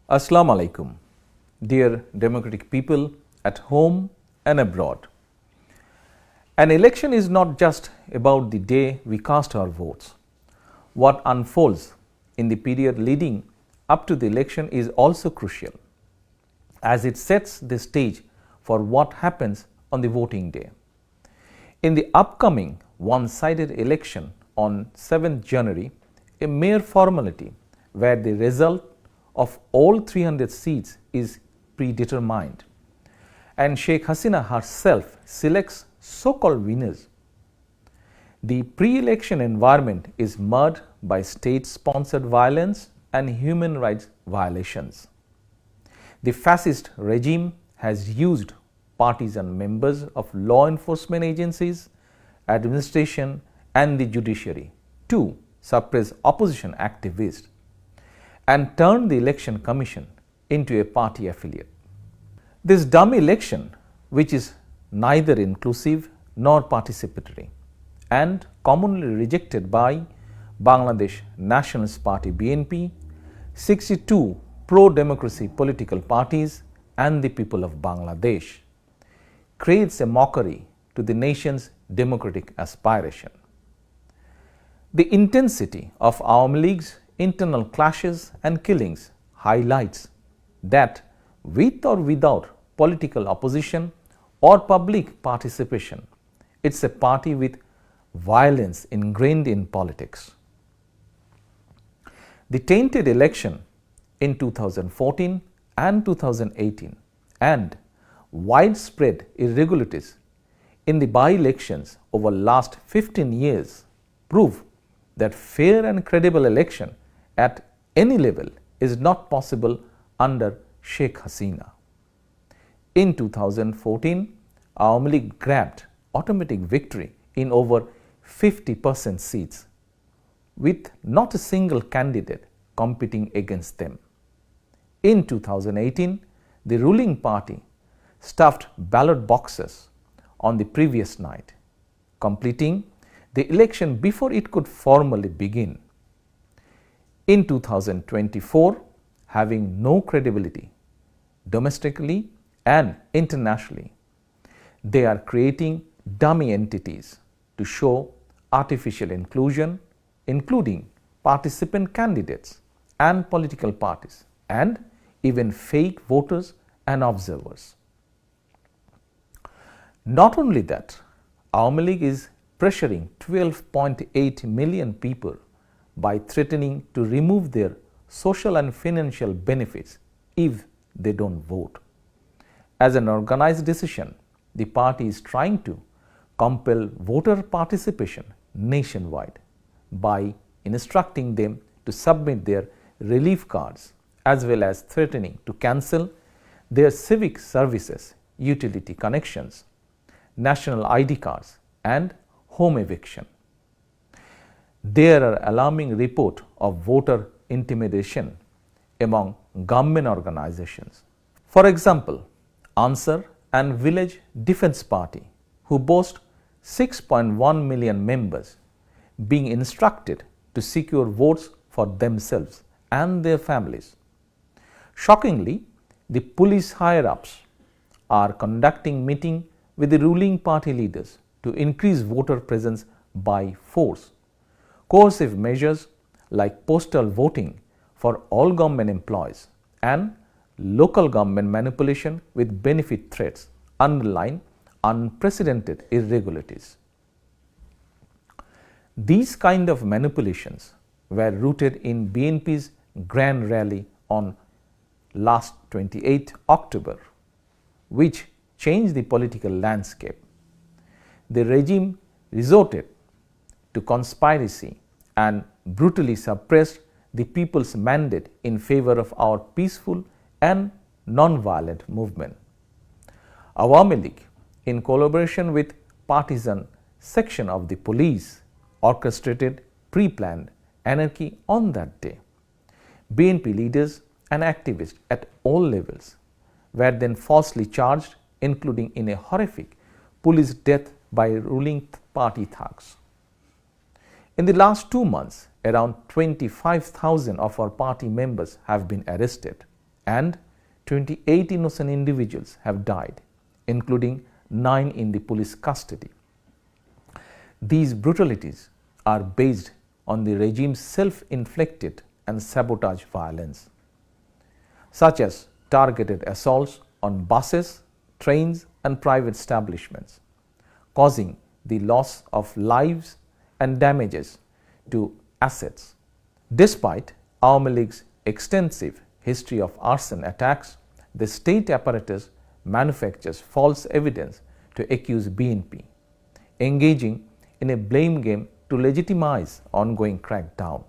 Assalamu alaikum, dear democratic people at home and abroad. An election is not just about the day we cast our votes. What unfolds in the period leading up to the election is also crucial, as it sets the stage for what happens on the voting day. In the upcoming one-sided election on 7th January, a mere formality where the result of all 300 seats is predetermined, and Sheikh Hasina herself selects so-called winners. The pre-election environment is marred by state-sponsored violence and human rights violations. The fascist regime has used partisan members of law enforcement agencies, administration and the judiciary to suppress opposition activists and turned the election commission into a party affiliate. This dummy election, which is neither inclusive nor participatory and commonly rejected by Bangladesh Nationalist Party BNP, 62 pro-democracy political parties and the people of Bangladesh, creates a mockery to the nation's democratic aspiration. The intensity of Awami League's internal clashes and killings highlights that with or without political opposition or public participation, it's a party with violence ingrained in politics. The tainted election in 2014 and 2018 and widespread irregularities in the by-elections over last 15 years prove that fair and credible election at any level is not possible under Sheikh Hasina. In 2014, Awami League grabbed automatic victory in over 50% seats, with not a single candidate competing against them. In 2018, the ruling party stuffed ballot boxes on the previous night, completing the election before it could formally begin. In 2024, having no credibility domestically and internationally, they are creating dummy entities to show artificial inclusion, including participant candidates and political parties, and even fake voters and observers. Not only that, Awami League is pressuring 12.8 million people by threatening to remove their social and financial benefits if they don't vote. As an organized decision, the party is trying to compel voter participation nationwide by instructing them to submit their relief cards, as well as threatening to cancel their civic services, utility connections, national ID cards and home eviction. There are alarming reports of voter intimidation among government organizations. For example, Ansar and Village Defense Party, who boast 6.1 million members, being instructed to secure votes for themselves and their families. Shockingly, the police higher-ups are conducting meetings with the ruling party leaders to increase voter presence by force. Coercive measures like postal voting for all government employees and local government manipulation with benefit threats underline unprecedented irregularities. These kind of manipulations were rooted in BNP's grand rally on last 28 October, which changed the political landscape. The regime resorted to conspiracy and brutally suppressed the people's mandate in favor of our peaceful and non-violent movement. Awami League, in collaboration with partisan section of the police, orchestrated pre-planned anarchy on that day. BNP leaders and activists at all levels were then falsely charged, including in a horrific police death by ruling party thugs. In the last 2 months, around 25,000 of our party members have been arrested and 28 innocent individuals have died, including 9 in the police custody. These brutalities are based on the regime's self-inflicted and sabotage violence, such as targeted assaults on buses, trains and private establishments, causing the loss of lives and damages to assets. Despite Awami League's extensive history of arson attacks, the state apparatus manufactures false evidence to accuse BNP, engaging in a blame game to legitimize ongoing crackdown.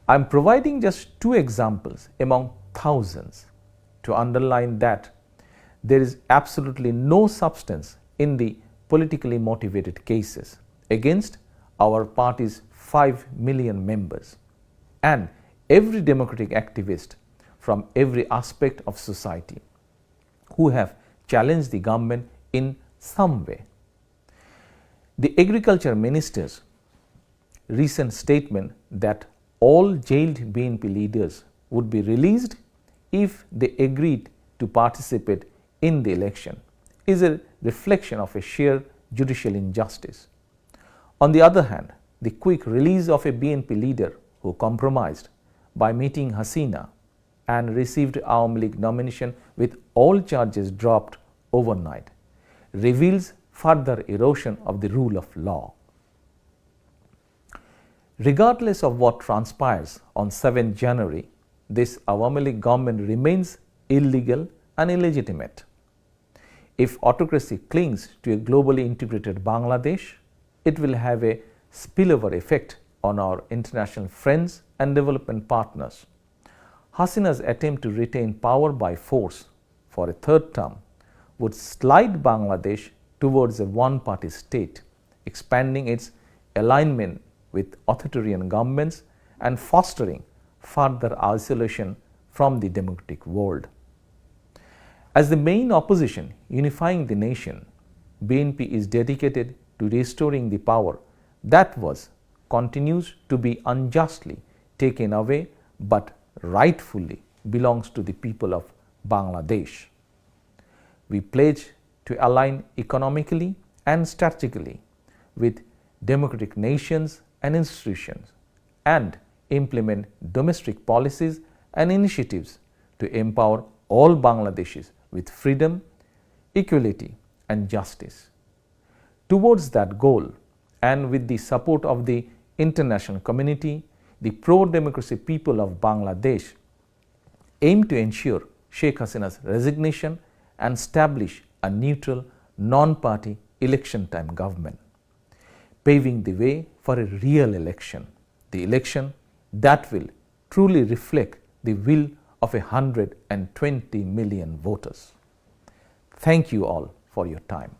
I am providing just 2 examples among thousands to underline that there is absolutely no substance in the politically motivated cases against our party's 5 million members and every democratic activist from every aspect of society who have challenged the government in some way. The Agriculture Minister's recent statement that all jailed BNP leaders would be released if they agreed to participate in the election is a reflection of a sheer judicial injustice. On the other hand, the quick release of a BNP leader who compromised by meeting Hasina and received Awami League nomination with all charges dropped overnight reveals further erosion of the rule of law. Regardless of what transpires on 7 January, this Awami League government remains illegal and illegitimate. If autocracy clings to a globally integrated Bangladesh, it will have a spillover effect on our international friends and development partners. Hasina's attempt to retain power by force for a 3rd term would slide Bangladesh towards a one-party state, expanding its alignment with authoritarian governments and fostering further isolation from the democratic world. As the main opposition unifying the nation, BNP is dedicated to restoring the power that continues to be unjustly taken away but rightfully belongs to the people of Bangladesh. We pledge to align economically and strategically with democratic nations and institutions and implement domestic policies and initiatives to empower all Bangladeshis with freedom, equality and justice. Towards that goal, and with the support of the international community, the pro-democracy people of Bangladesh aim to ensure Sheikh Hasina's resignation and establish a neutral, non-party election-time government, paving the way for a real election, the election that will truly reflect the will of 120 million voters. Thank you all for your time.